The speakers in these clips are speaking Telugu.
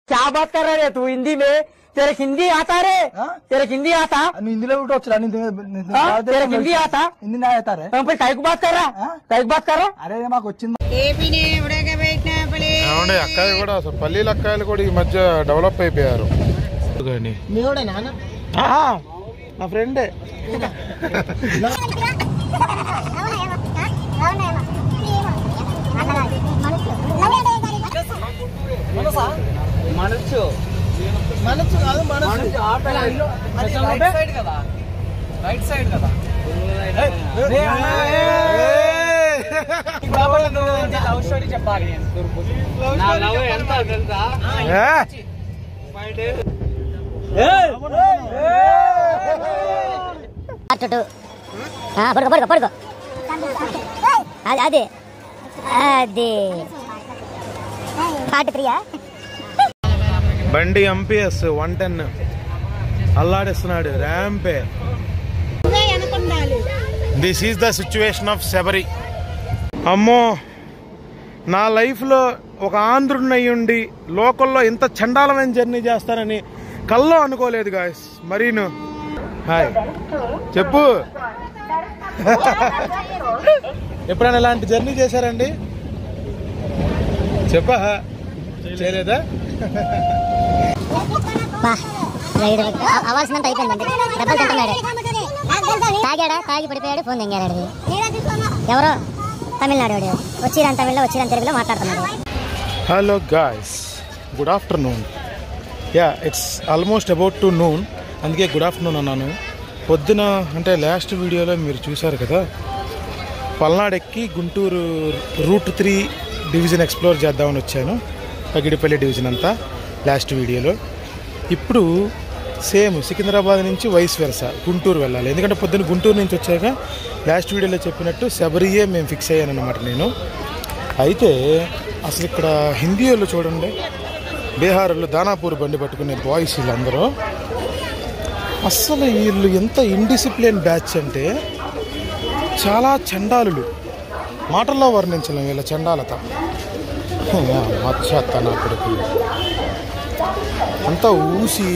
क्या बात कर रहा है तू हिंदी में? तेरे हिंदी आता रे? तेरे हिंदी आता? हिंदी में उठो चला तेरे हिंदी आता? हिंदी नहीं आता रे फिर काय को बात कर रहा? काय को बात कर रहा? అరే మాకు వచ్చింది ఏమండి అక్కాయి కూడా అసలు పల్లీల అక్కాయలు కూడా ఈ మధ్య డెవలప్ అయిపోయారు. నా ఫ్రెండే మనసు మనసు కాదు మనసు రైట్ సైడ్ కదా లవ్ స్టోరీ చెప్పాలి పడుకో పడుకో పడుకో అదే అదే పార్ట్ 3 బండి ఎంపీఎస్ 110 అల్లాడిస్తున్నాడు ర్యాంపే. This is the situation of Sabari. అమ్మో, నా లైఫ్లో ఒక ఆంధ్రుడినయ్యుండి లోకల్లో ఇంత చండాలమైన జర్నీ చేస్తానని కల్లో అనుకోలేదు గాయస్. మరీను హాయ్ చెప్పు, ఎప్పుడైనా ఇలాంటి జర్నీ చేశారండి? చెప్పా చేయలేదా? అవ్వాల్సినంత అయిపోయిందండి. దెబ్బలు తింటున్నాడు, తాగాడా, తాగి పడిపోయాడు, ఫోన్ తెంగాడు. ఎవరో తమిళనాడు వచ్చిరాని తమిళ్లో వచ్చిరాని తెలుగులో మాట్లాడుతున్నాడు. Hello guys, good afternoon. Yeah, it's almost about to noon, అందుకే గుడ్ ఆఫ్టర్నూన్ అన్నాను. పొద్దున అంటే లాస్ట్ వీడియోలో మీరు చూశారు కదా, పల్నాడు ఎక్కి గుంటూరు రూట్ 3 డివిజన్ ఎక్స్ప్లోర్ చేద్దామని వచ్చాను, పగిడిపల్లి డివిజన్ అంతా లాస్ట్ వీడియోలో. ఇప్పుడు సేమ్ సికింద్రాబాద్ నుంచి వైస్ వెర్సా గుంటూరు వెళ్ళాలి. ఎందుకంటే పొద్దున్న గుంటూరు నుంచి వచ్చాక లాస్ట్ వీడియోలో చెప్పినట్టు శబరియే మేము ఫిక్స్ అయ్యాను అన్నమాట నేను. అయితే అసలు ఇక్కడ హిందీ వాళ్ళు చూడండి, బీహార్ వాళ్ళు దానాపూర్ బండి పట్టుకునే బాయ్స్ వీళ్ళందరూ. అస్సలు వీళ్ళు ఎంత ఇండిసిప్లిన్ బ్యాచ్ అంటే చాలా చండాలులు, మాటల్లో వర్ణించలేం వీళ్ళ చండాలత. మచ్చత్తన కొడుకులు అంతా ఊసి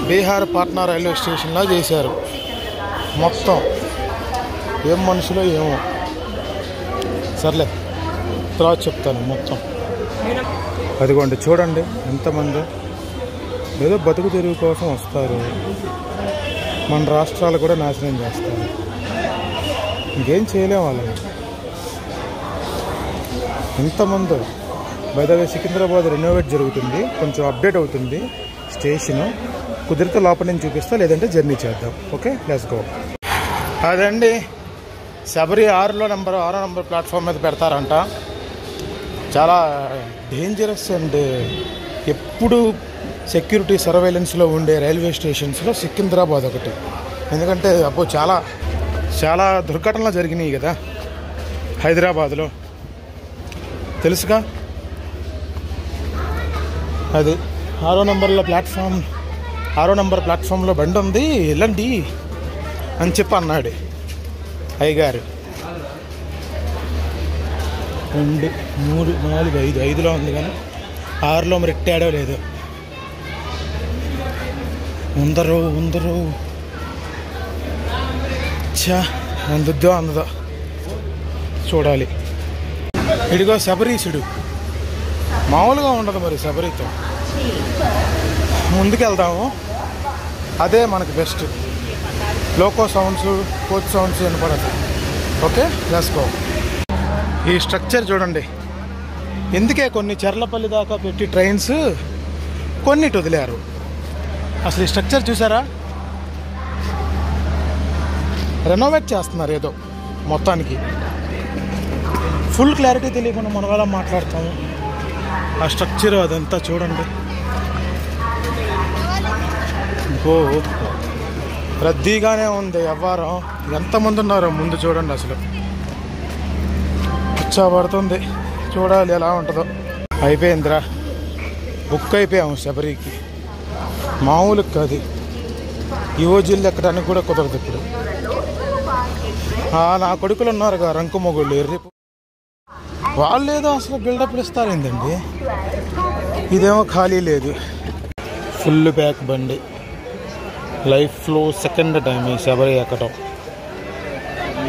బీహార్ పాట్నా రైల్వే స్టేషన్లా చేశారు మొత్తం. ఏం మనుషులో ఏమో, సర్లే తర్వాత చెప్తాను మొత్తం. అదిగోండి చూడండి ఎంతమంది ఏదో బతుకు తెరువు కోసం వస్తారు, మన రాష్ట్రాలు కూడా నాశనం చేస్తారు. ఇంకేం చేయలేము వాళ్ళని. ఎంతమందో. By the way Secunderabad renovate జరుగుతుంది, కొంచెం అప్డేట్ అవుతుంది స్టేషను. కుదిరితే లోపల నుంచి చూపిస్తా, లేదంటే జర్నీ చేద్దాం. Okay, let's go. అదండి శబరి 6 నంబర్ ప్లాట్ఫామ్ మీద పెడతారంట. చాలా డేంజరస్ అండ్ ఎప్పుడు సెక్యూరిటీ సర్వేలెన్స్లో ఉండే రైల్వే స్టేషన్స్లో సికింద్రాబాద్ ఒకటి. ఎందుకంటే అప్పుడు చాలా చాలా దుర్ఘటనలు జరిగినాయి కదా హైదరాబాద్లో, తెలుసుగా. అది 6 నంబర్ ప్లాట్ఫామ్లో బండి ఉంది, వెళ్ళండి అని చెప్పి అన్నాడు అయ్యగారు. 2, 3, 4, 5 5లో ఉంది కానీ 6లో మరి ఎట్టాడో లేదు. ఉందరు చా అందుద్దో అందదో చూడాలి. ఇడిగో శబరీసుడు మామూలుగా ఉండదు మరి. శబరితో ముందుకెళ్దాము, అదే మనకు best. Loco sounds, coach sounds వినపడదు. Okay, let's go. ఈ స్ట్రక్చర్ చూడండి, ఎందుకే కొన్ని చెర్లపల్లి దాకా పెట్టి ట్రైన్స్ కొన్నిటి వదిలేరు. అసలు ఈ స్ట్రక్చర్ చూసారా, రెనోవేట్ చేస్తున్నారు ఏదో మొత్తానికి. ఫుల్ క్లారిటీ తెలియకుండా మన వాళ్ళ మాట్లాడతాము. ఆ స్ట్రక్చర్ అదంతా చూడండి. ఓ రద్దీగానే ఉంది వ్యవహారం. ఎంతమంది ఉన్నారో ముందు చూడండి, అసలు పడుతుంది. చూడాలి ఎలా ఉంటుందో. అయిపోయిందిరా, బుక్ అయిపోయాము శబరికి. మామూలు కాదు, ఈ రోజుల్లో ఎక్కడానికి కూడా కుదరదు ఇప్పుడు. నా కొడుకులు ఉన్నారుగా రంకు మొగుళ్ళు, ఎర్రి వాళ్ళు ఏదో అసలు బిల్డప్లు ఇస్తారు ఏంటండి. ఇదేమో ఖాళీ లేదు, ఫుల్ ప్యాక్ బండి. లైఫ్లో సెకండ్ టైం ఈ శబరి ఎక్కటం.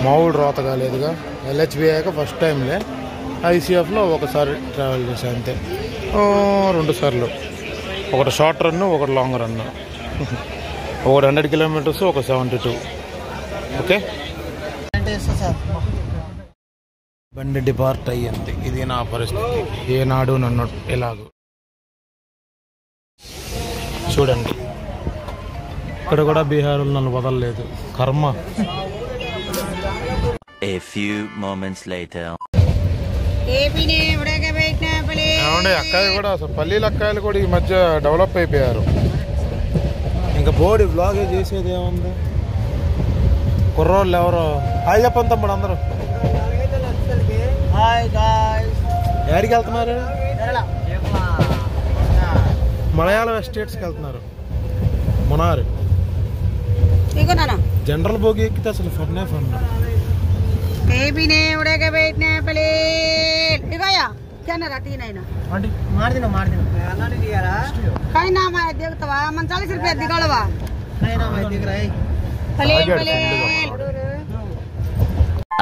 మామూలు రోత కాలేదుగా. LHB అయ్యాక ఫస్ట్ టైంలే. ICFలో ఒకసారి ట్రావెల్ చేసా అంతే, 2 సార్లు. ఒకటి షార్ట్ రన్, ఒకటి లాంగ్ రన్. ఒకటి 100 కిలోమీటర్స్, ఒక 72. ఓకే, బండి డిపార్ట్ అయ్యింది. ఇది నా పరిస్థితి. ఏనాడు నన్ను ఎలాగో చూడండి. ఇక్కడ కూడా బీహార్లో నన్ను వదలలేదు, కర్మ. A few moments later. ఏమండి, అక్కాయి కూడా అసలు పల్లీల అక్కాయలు కూడా ఈ మధ్య డెవలప్ అయిపోయారు. ఇంకా బోడి బ్లాగే చేసేది ఏముంది. కుర్రోళ్ళు ఎవరో హాయ్ చెప్పండి తమ్ముడు అందరూ. ఎక్కడికి వెళ్తున్నారు? మలయాళం ఎస్టేట్స్కి వెళ్తున్నారు. మునారు జనరల్ బోగి ఎక్కితే అసలు ఫన్నే fun.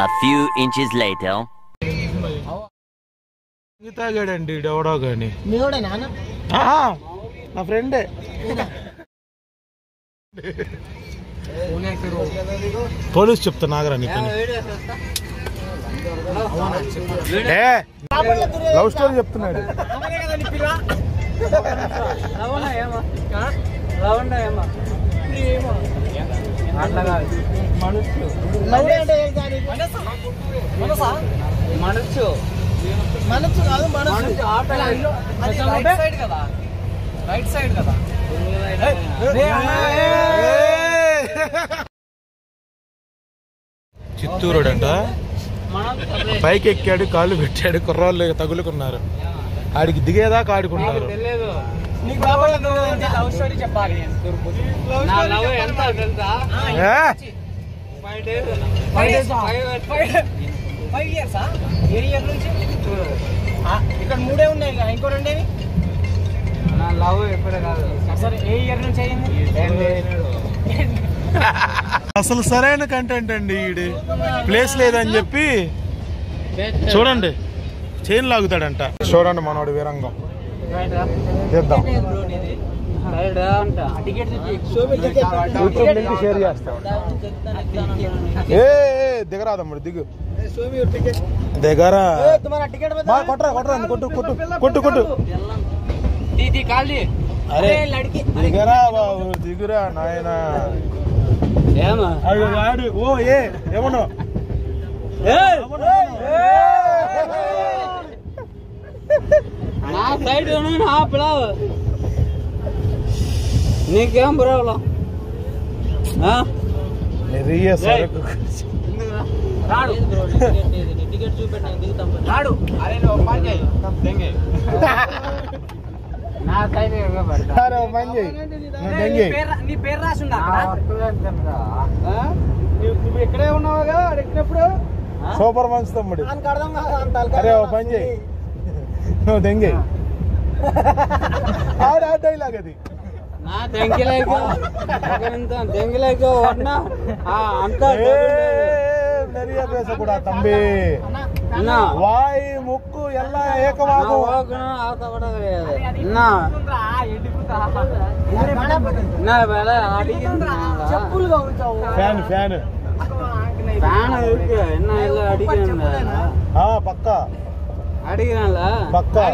A few inches later. తాగాడండి ఎవడో కానీ. నా ఫ్రెండే. పోలీసు చెప్తా నాగరా నీకు. లవ్ స్టోరీ చెప్తున్నాడు. రైట్ సైడ్ కదా. చిత్తూరు అంట. పైకి ఎక్కాడు, కాళ్ళు పెట్టాడు, కుర్రాళ్ళు తగులుకున్నారు. ఆడికి దిగేదాకా ఆడుకుంటారు. లవ్ స్టోరీ చెప్పాలి. నా లవ్ ఎంత తెలుసా? 5 years. ఏ ఇయర్ నుంచి? ఇక్కడ 3 ఉన్నాయి, ఇంకో 2 నా లవ్ ఎప్పుడే కాదు. సరే, ఏ ఇయర్ నుంచి అయింది? అసలు సరైన కంటెంట్ అండి. ఈడు ప్లేస్ లేదని చెప్పి చూడండి చైన్ లాగుతాడంట. చూడండి మనోడు వీరంగం. చేద్దాం, షేర్ చేస్తాం. దిగరాదమ్ముడు, దిగు దిగరా. కొట్టరా కొట్టరా, కొట్టు కొట్టు కొట్టు కొట్టు. అరే దిగరా బాబు, దిగురా నాయనా. ఆడు ఓ ఏమన్నా నా సైడ్ నా పిల్లలు నీకేం ప్రాబ్లం? రాడు అరే నా సైడ్ నీ పేరు రాసిందా? నువ్వు ఇక్కడే ఉన్నావుగా ఎక్కినప్పుడు. సూపర్ మంచి తమ్ముడు. అరే ఓ పని చేయి, నువ్వు దెంగే. డైలాగ్ అది. நிறைய பேசக்கூடா தம்பி. வாய் முக்கு எல்லாம் ஏக்கமாகும். ஃபேன் பக்கா பக்கா.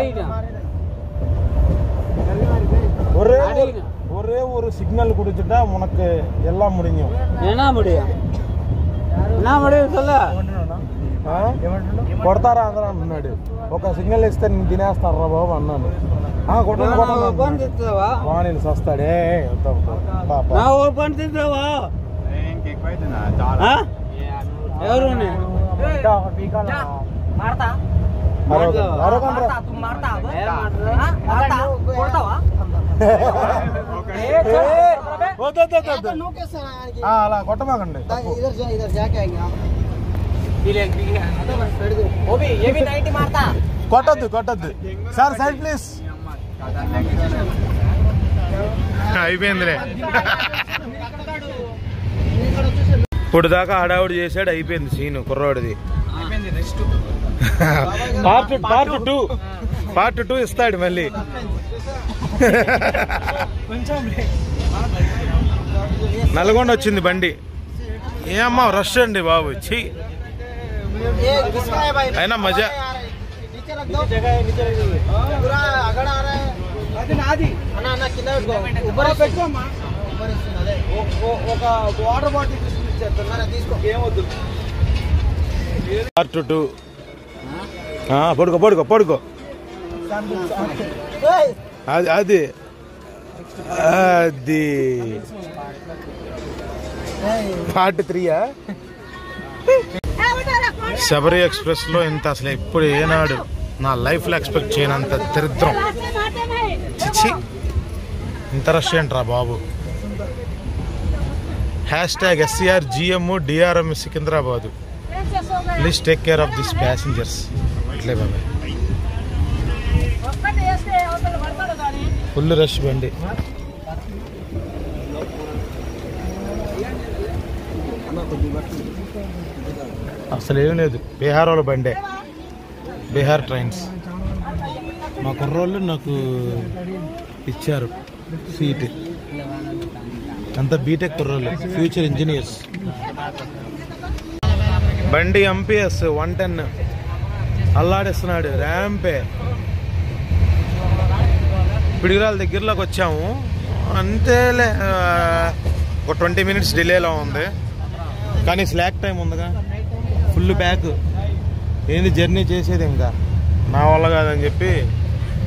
ஒரே ஒரு சிக்னல் குடிச்சிட்டா உனக்கு எல்லாம் முடியும். என்ன முடியும்? என்ன முடியும் சொல்ல? కొడతారా అందరూ అంటున్నాడు. ఒక సిగ్నల్ ఇస్తే నేను తినేస్తారా బాబు అన్నాను. నేను సస్తాడే అలా కొట్టమాకండి. కొట్టద్దు కొట్టద్దు సార్. Side please. అయిపోయిందిలే. ఇప్పుడు దాకా హడావుడి చేశాడు, అయిపోయింది సీను కుర్రోడిది. పార్ట్ టూ ఇస్తాడు మళ్ళీ. నల్గొండ వచ్చింది బండి. ఏమ్మా రష్ అండి బాబు, ఛీ. అయినా మజా. Part two. పడుకో పడుకో పడుకో. అది అది అది పార్ట్ 3. శబరి ఎక్స్ప్రెస్ లో ఇంత అసలు ఎప్పుడు ఏనాడు నా లైఫ్ లో ఎక్స్పెక్ట్ చేయనంత దరిద్రం. చిచ్చి, ఇంత రష్ ఏంట్రా బాబు. #SCRGM DRM Secunderabad. Please take care of this passengers. అట్లే బాబాయ్, ఫుల్ రష్ బండి. అసలు ఏం లేదు, బీహార్ వాళ్ళ బండే, బీహార్ ట్రైన్స్. మా కుర్రోళ్ళు నాకు ఇచ్చారు సీట్. అంతా బీటెక్ కుర్రోళ్ళు, ఫ్యూచర్ ఇంజనీర్స్. బండి MPS 110 అల్లాడిస్తున్నాడు ర్యాంపే. పిడిగిరాల దగ్గరలోకి వచ్చాము అంతేలే, ఒక 20 minutes డిలేలో ఉంది. కానీ స్లాక్ టైం ఉందిగా, ఫుల్ బ్యాక్. ఏంది జర్నీ చేసేది ఇంకా నా వల్ల కాదని చెప్పి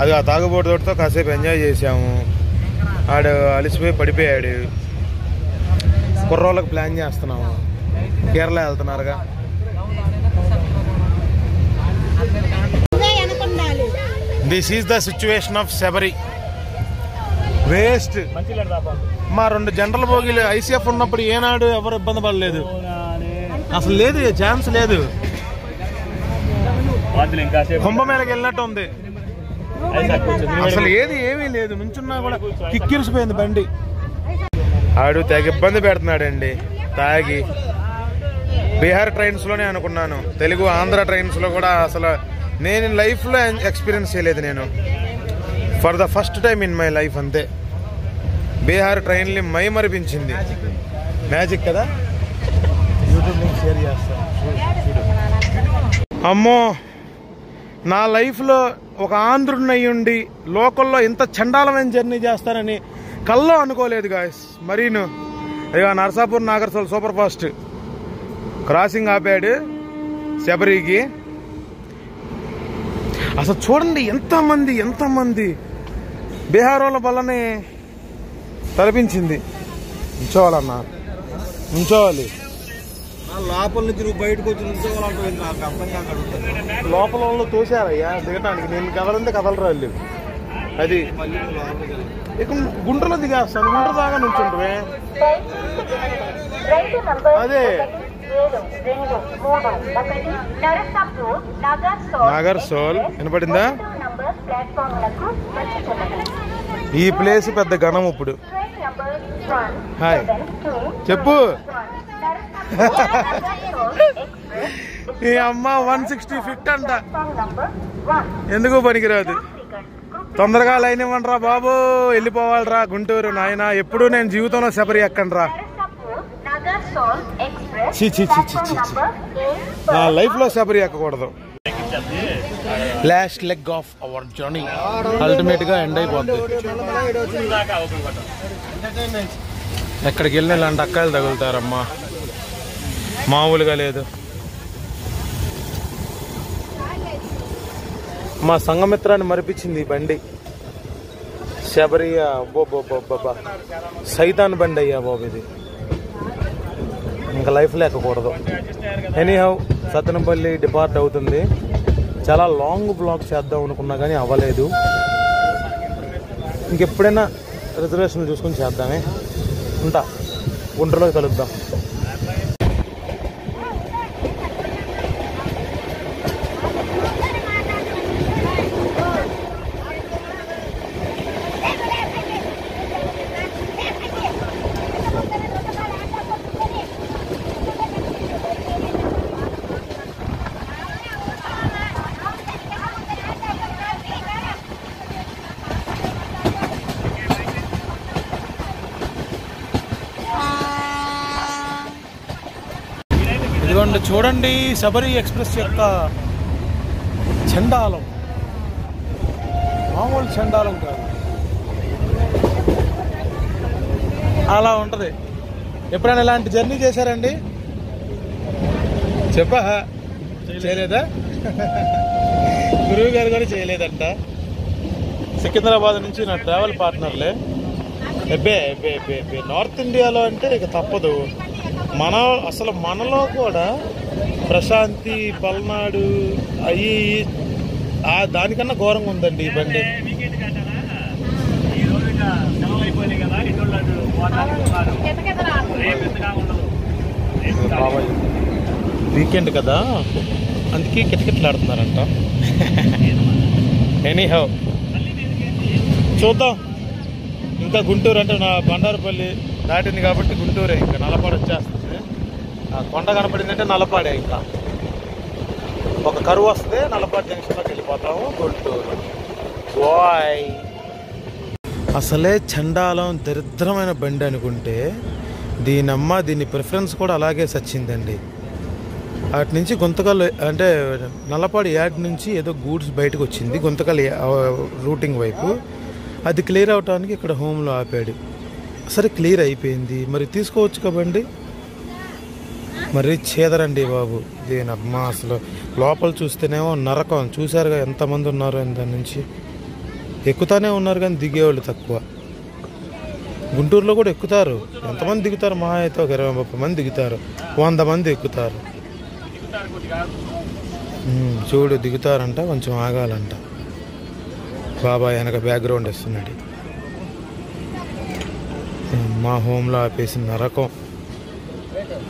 అది ఆ తాగుబోటుతో కాసేపు ఎంజాయ్ చేసాము. ఆడు అలిసిపోయి పడిపోయాడు. కుర్రోళ్ళకి ప్లాన్ చేస్తున్నాము, కేరళ వెళ్తున్నారుగా. This is the situation of Sabari. Waste. మా 2 జనరల్ బోగీలు ICF ఉన్నప్పుడు ఏనాడు ఎవరు ఇబ్బంది పడలేదు. అసలు లేదు, ఛాన్స్ లేదు. కుంభమేళకి వెళ్ళినట్టు ఉంది. అసలు ఏమీ లేదు, నుంచున్నా కూడా కిక్కిరిసిపోయింది బండి. ఆడు తెగ ఇబ్బంది పెడుతున్నాడండి తాగి. బీహార్ ట్రైన్స్ లోనే అనుకున్నాను, తెలుగు ఆంధ్ర ట్రైన్స్ లో కూడా అసలు నేను లైఫ్ లో ఎక్స్పీరియన్స్ చేయలేదు. నేను for the first time in my life అంతే. బీహార్ ట్రైన్ని మై మరిపించింది. మ్యాజిక్ కదా. యూట్యూబ్ లింక్ షేర్ చేస్తాను. అమ్మో, నా లైఫ్లో ఒక ఆంధ్రుడిని అయ్యుండి లోకల్లో ఇంత చండాలమైన జర్నీ చేస్తానని కల్లో అనుకోలేదు గాయస్. మరీను ఇక Narsapur Nagarsol super fast crossing ఆపాడు శబరికి. అసలు చూడండి ఎంతమంది బీహార్ వాళ్ళ వల్లనే తలపించింది. ఉంచోవాలన్నా, ఉంచోవాలి. లోపల నుంచి నువ్వు బయటకు వచ్చి నుంచోవాలంటే లోపల వాళ్ళు తోసారయ్యా దిగటానికి. నేను కదలంటే కదలరా వాళ్ళు. అది ఇక గుంటలో దిగేస్తాను, గుంట దాకా నుంచుంటే అదే నాగర్సోల్. వినపడిందా? ఈ ప్లేస్ పెద్ద ఘనం. ఇప్పుడు హాయ్ చెప్పు. ఈ అమ్మ 160 ఫీట్ అంట. ఎందుకు పనికిరాదు. తొందరగా లైన్ ఇవ్వండి రా బాబు, వెళ్ళిపోవాలిరా గుంటూరు. నాయన ఎప్పుడు నేను జీవితంలో శబరి ఎక్కండి రా. నా లైఫ్ లో శబరి ఎక్కకూడదు. Last leg of our journey ultimate గా ఎండ్ అయిపోద్ది. ఎక్కడికి వెళ్ళిన ఇలాంటి అక్కాయలు తగులుతారమ్మా, మామూలుగా లేదు. మా సంఘమిత్రాన్ని మరిపించింది ఈ బండి. శబరియా బోబా సైతాన్ బండి అయ్యా బాబు ఇది. ఇంకా లైఫ్లో ఎక్కకూడదు. ఎనీహౌ సత్తెనపల్లి డిపార్ట్ అవుతుంది. చాలా లాంగ్ బ్లాగ్ చేద్దాం అనుకున్నా కానీ అవ్వలేదు. ఇంకెప్పుడైనా రిజర్వేషన్ చూసుకొని చేద్దామే. ఉంటా, గుంటూరులో కలుద్దాం. అండ్ చూడండి శబరి ఎక్స్ప్రెస్ యొక్క చండాలం, మామూలు చండాలం కాదు, అలా ఉంటుంది. ఎప్పుడైనా ఇలాంటి జర్నీ చేశారండి? చెప్పా చేయలేదా? గురువు గారు కూడా చేయలేదంట. సికింద్రాబాద్ నుంచి నా ట్రావెల్ పార్ట్నర్లే. ఎబ్బే ఎబ్బే ఎబ్బే ఎబ్బే నార్త్ ఇండియాలో అంటే ఇక తప్పదు. అసలు మనలో కూడా ప్రశాంతి, పల్నాడు అవి దానికన్నా ఘోరంగా ఉందండి ఈ బండి. వీకెండ్ కదా, అందుకే కిటకిటలాడుతున్నారంట. ఎనీహౌ చూద్దాం. ఇంకా గుంటూరు అంటే నా బండారుపల్లి దాటింది కాబట్టి గుంటూరే, ఇంకా నల్లపాడు వచ్చేస్తుంది. ఆ కొండ కనపడిందంటే నల్లపాడే. ఇంకా ఒక కరువు వస్తే నల్లపాడు జంక్షన్లోకి వెళ్ళిపోతాము, గుంటూరు. బాయ్. అసలే చండాలం దరిద్రమైన బండి అనుకుంటే దీని ప్రిఫరెన్స్ కూడా అలాగే సచ్చిందండి. అటు నుంచి గుంతకల్ అంటే నల్లపాడు యాడ్ నుంచి ఏదో గూడ్స్ బయటకు వచ్చింది గుంతకల్ రూటింగ్ వైపు. అది క్లియర్ అవడానికి ఇక్కడ హోమ్లో ఆపాడు. సరే క్లియర్ అయిపోయింది, మరి తీసుకోవచ్చు కబండి. మరి చేదరండి బాబు దీనమ్మా. అసలు లోపల చూస్తేనేమో నరకం. చూశారుగా ఎంతమంది ఉన్నారో దాని నుంచి. ఎక్కుతానే ఉన్నారు కానీ దిగేవాళ్ళు తక్కువ. గుంటూరులో కూడా ఎక్కుతారు. ఎంతమంది దిగుతారు? మహా అయితే ఒక 20-30 మంది దిగుతారు, 100 మంది ఎక్కుతారు. చూడు దిగుతారంట, కొంచెం ఆగాలంట. బాబాయ్ వెనక బ్యాక్గ్రౌండ్ వస్తున్నాడు. మా హోమ్లో ఆపేసిన నరకం.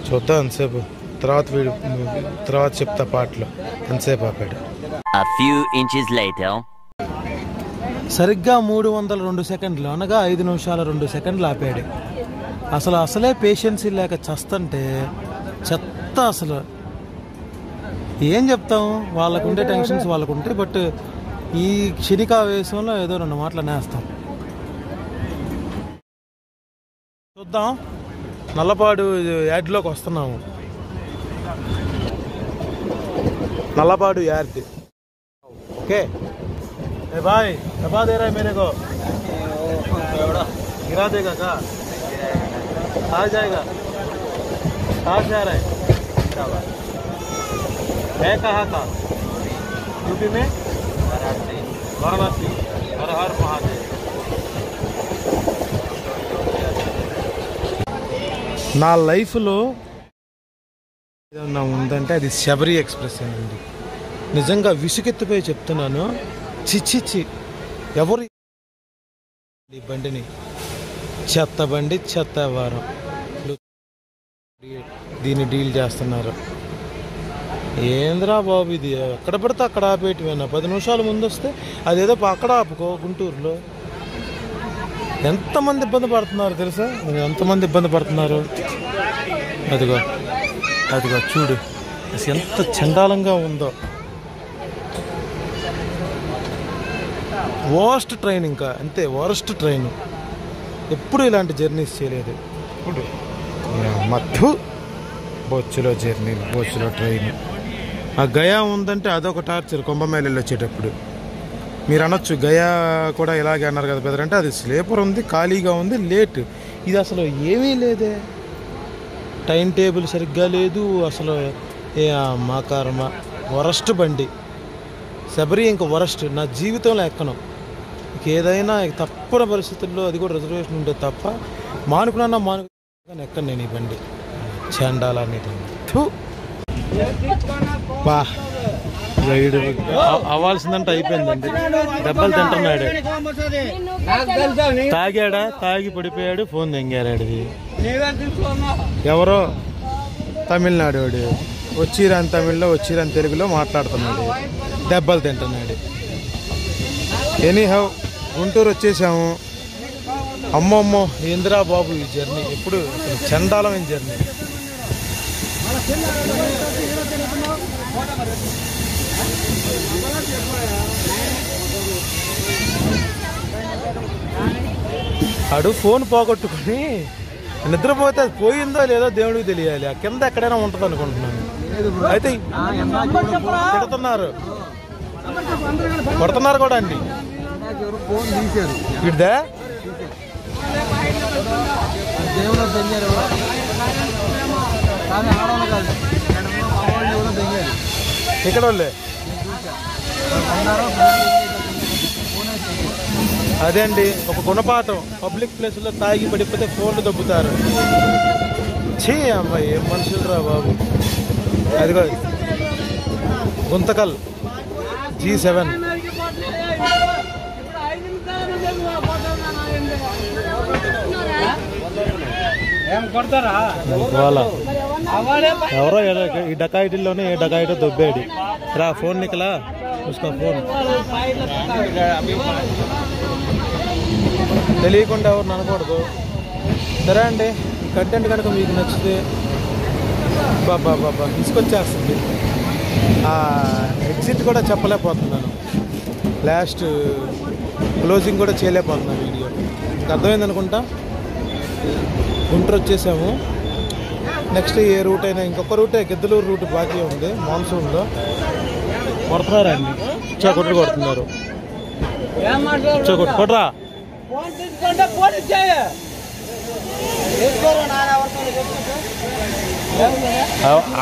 చూద్దాం ఎంతసేపు, తర్వాత చెప్తా పాటలో ఎంతసేపు ఆపాడు. సరిగ్గా 302 సెకండ్లు అనగా 5 నిమిషాల 2 సెకండ్లు ఆపాడు. అసలే పేషెన్సీ లేక చస్తంటే చెత్త. అసలు ఏం చెప్తాం, వాళ్ళకుండే టెన్షన్స్ వాళ్ళకుంటాయి. బట్ ఈ క్షణికావేశంలో ఏదో 2 మాటలు అనేస్తాం. చూద్దాం. నల్లపాడు యార్డ్లోకి వస్తున్నాము. నల్లపాడు యార్డ్. ఓకే भाई दबा दे रहा है मेरे को, गिरा देगा क्या? आ जाएगा। कहाँ से आ रहा है? मैं कहाँ का? यूपी में वाराणसी। हर हर महादेव। నా లైఫ్లో ఏదన్నా ఉందంటే అది శబరి ఎక్స్ప్రెస్ అండి. నిజంగా విసుగెత్తిపోయి చెప్తున్నాను. చిచ్చిచ్చి ఎవరు ఈ బండిని చెత్త బండి, చెత్త వారం దీన్ని డీల్ చేస్తున్నారు. ఏంద్రా బాబు ఇది? ఎక్కడ పడితే అక్కడ ఆపేటివేనా? 10 నిమిషాలు ముందు వస్తే అదేదో అక్కడ ఆపుకో. గుంటూరులో ఎంతమంది ఇబ్బంది పడుతున్నారు తెలుసా? ఎంతమంది ఇబ్బంది పడుతున్నారు. అదిగో చూడు అసలు ఎంత చండాలంగా ఉందో. వర్స్ట్ ట్రైన్, ఇంకా అంతే వర్స్ట్ ట్రైన్. ఎప్పుడు ఇలాంటి జర్నీస్ చేయలేదు. ఇప్పుడు మత్తు బొచ్చులో జర్నీలు, బొచ్చులో ట్రైన్. ఆ గయా ఉందంటే అదొక టార్చర్. కుంభమేళలో వచ్చేటప్పుడు మీరు అనొచ్చు గయా కూడా ఇలాగే అన్నారు కదా బెదర్ అంటే, అది స్లీపర్ ఉంది, ఖాళీగా ఉంది, లేట్. ఇది అసలు ఏమీ లేదే. టైం టేబుల్ సరిగ్గా లేదు అసలు. మా కర్మ. వరస్ట్ బండి శబరి. ఇంకా వరస్ట్ నా జీవితంలో ఎక్కను. ఏదైనా తప్పని పరిస్థితుల్లో, అది కూడా రిజర్వేషన్ ఉంటే తప్ప మానుకున్నా ఎక్కను నేను ఈ బండి. చండాలని బా రైడ్ అవ్వాల్సిందంటే అయిపోయిందండి. దెబ్బలు తింటున్నాడు. తాగాడా, తాగి పడిపోయాడు, ఫోన్ తెంగారాడిది. ఎవరో తమిళనాడు వాడు వచ్చిరాని తమిళ్లో, వచ్చిరాని తెలుగులో మాట్లాడుతున్నాడు, దెబ్బలు తింటున్నాడు. ఎనీహౌ గుంటూరు వచ్చేసాము. అమ్మమ్మో ఏందిరా బాబు ఈ జర్నీ. ఎప్పుడు చండాలమైన జర్నీ. ఆడు ఫోన్ పోగొట్టుకుని నిద్రపోతే అది పోయిందో లేదో దేవుడికి తెలియాలి. ఆ కింద ఎక్కడైనా ఉంటుంది అనుకుంటున్నాను. అయితే తిడుతున్నారు, కొడుతున్నారు కూడా అండి. ఇదే దేవుడు తెంగారు కానీ ఆడవాళ్ళు కాదు, కూడా తెంగారు ఇక్కడ వాళ్ళే. అదే అండి ఒక గుణపాఠం, పబ్లిక్ ప్లేస్లో తాగి పడిపోతే ఫోన్లు దొబ్బుతారు. చీ అమ్మాయి ఏం మనుషులు రా బాబు. అదిగో గుంతకల్ G7. ఎవరో ఈ డకాయిటీలోనే ఏ డకాయిటో దొబ్బాడు రా. ఫోన్ నికలా చూసుకో, ఫోన్ తెలియకుండా ఎవరు అనకూడదు. సరే అండి, కంటెంట్ కనుక మీకు నచ్చితే బాబా తీసుకొచ్చేస్తుంది. ఎగ్జిట్ కూడా చెప్పలేకపోతున్నాను, లాస్ట్ క్లోజింగ్ కూడా చేయలేకపోతున్నాను వీడియో. ఇంకా అర్థమైంది అనుకుంటా. గుంటూరు వచ్చేసాము. నెక్స్ట్ ఏ రూట్ అయినా ఇంకొక రూటే, గిద్దలూరు రూట్ బాకీ ఉంది. మాన్సూన్లో కొడుతున్నారండి, కొట్టు కొడుతున్నారు. కొట్రా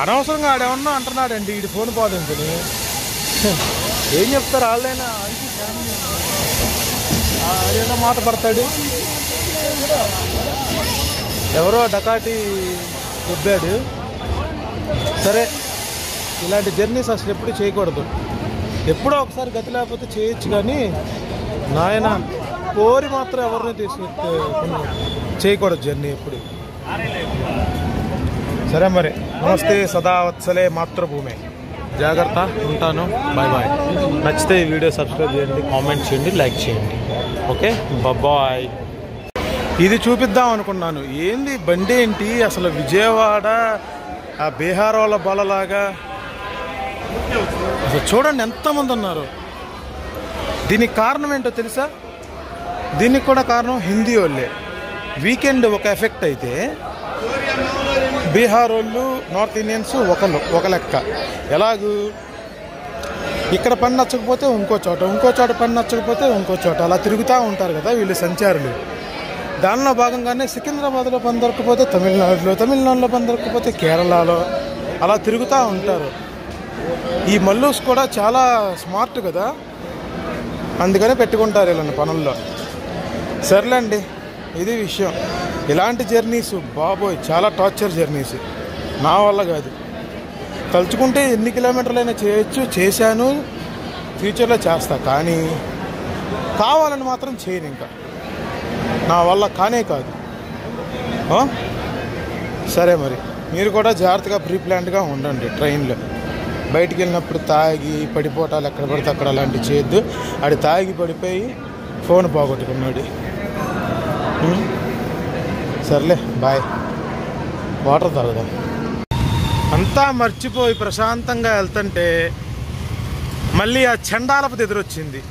అనవసరంగా ఆడేమన్నా అంటున్నాడండి. వీడి ఫోన్ పోదని ఏం చెప్తారు వాళ్ళైనా. ఆడేదో మాట పడతాడు. ఎవరో డకాటి దొబ్బాడు. సరే, ఇలాంటి జర్నీస్ అసలు ఎప్పుడు చేయకూడదు. ఎప్పుడో ఒకసారి గతి లేకపోతే చేయొచ్చు, కానీ నాయన కోరి మాత్రం ఎవరిని చేయకూడదు జర్నీ ఎప్పుడు. సరే మరి, నమస్తే సదావత్సలే మాతృభూమి. జాగ్రత్త, ఉంటాను. Bye bye. నచ్చితే ఈ వీడియో సబ్స్క్రైబ్ చేయండి, కామెంట్ చేయండి, లైక్ చేయండి. Okay, bye. ఇది చూపిద్దాం అనుకున్నాను. ఏంది బండి ఏంటి అసలు, విజయవాడ ఆ బీహార్ వాళ్ళ బలలాగా. అసలు చూడండి ఎంతమంది ఉన్నారు. దీనికి కారణం ఏంటో తెలుసా? దీనికి కూడా కారణం హిందీ వాళ్ళే. వీకెండ్ ఒక ఎఫెక్ట్ అయితే బీహార్ వాళ్ళు, నార్త్ ఇండియన్స్ ఒక లెక్క. ఎలాగూ ఇక్కడ పని నచ్చకపోతే ఇంకో చోట, ఇంకో చోట పని నచ్చకపోతే ఇంకో చోట, అలా తిరుగుతూ ఉంటారు కదా వీళ్ళు సంచారులు. దానిలో భాగంగానే సికింద్రాబాద్లో పని దొరకకపోతే తమిళనాడులో, తమిళనాడులో పని దొరకకపోతే కేరళలో, అలా తిరుగుతూ ఉంటారు. ఈ మల్లూస్ కూడా చాలా స్మార్ట్ కదా, అందుకనే పెట్టుకుంటారు ఇలాంటి పనుల్లో. సర్లేండి, ఇది విషయం. ఇలాంటి జర్నీస్ బాబోయ్ చాలా టార్చర్ జర్నీస్. నా వల్ల కాదు. తలుచుకుంటే ఎన్ని కిలోమీటర్లైనా చేయొచ్చు, చేశాను, ఫ్యూచర్లో చేస్తా, కానీ కావాలని మాత్రం చేయను. ఇంకా నా వల్ల కానే కాదు. సరే మరి, మీరు కూడా జాగ్రత్తగా ప్రీప్లాన్డ్గా ఉండండి. ట్రైన్లో బయటికి వెళ్ళినప్పుడు తాగి పడిపోవటాలు ఎక్కడ పడితే అక్కడ అలాంటివి చేయొద్దు. ఆడి తాగి పడిపోయి ఫోన్ పోగొట్టుకున్నాడు. సర్లే, బాయ్. వాటర్ తాగుదాం. అంతా మర్చిపోయి ప్రశాంతంగా వెళ్తుంటే మళ్ళీ ఆ చండాలపతి ఎదురొచ్చింది.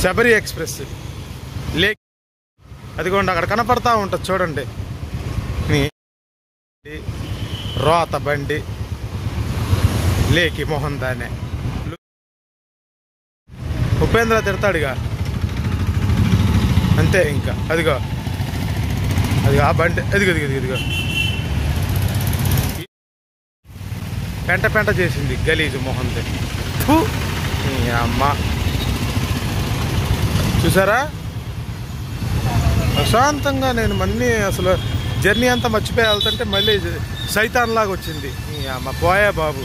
శబరి ఎక్స్ప్రెస్ లేక్, అదిగోండి అక్కడ కనపడతా ఉంటుంది చూడండి. రోత బండి, లేకి మోహన్ దానే. ఉపేంద్ర తిడతాడుగా అంతే. ఇంకా అదిగో ఆ బండి, ఇదిగో పెంట చేసింది గలీజు మోహన్ది. అమ్మ చూసారా, ప్రశాంతంగా నేను మళ్ళీ అసలు జర్నీ అంతా మర్చిపోయి వెళ్తుంటే మళ్ళీ సైతాన్ లాగా వచ్చింది. అమ్మ పోయా బాబు.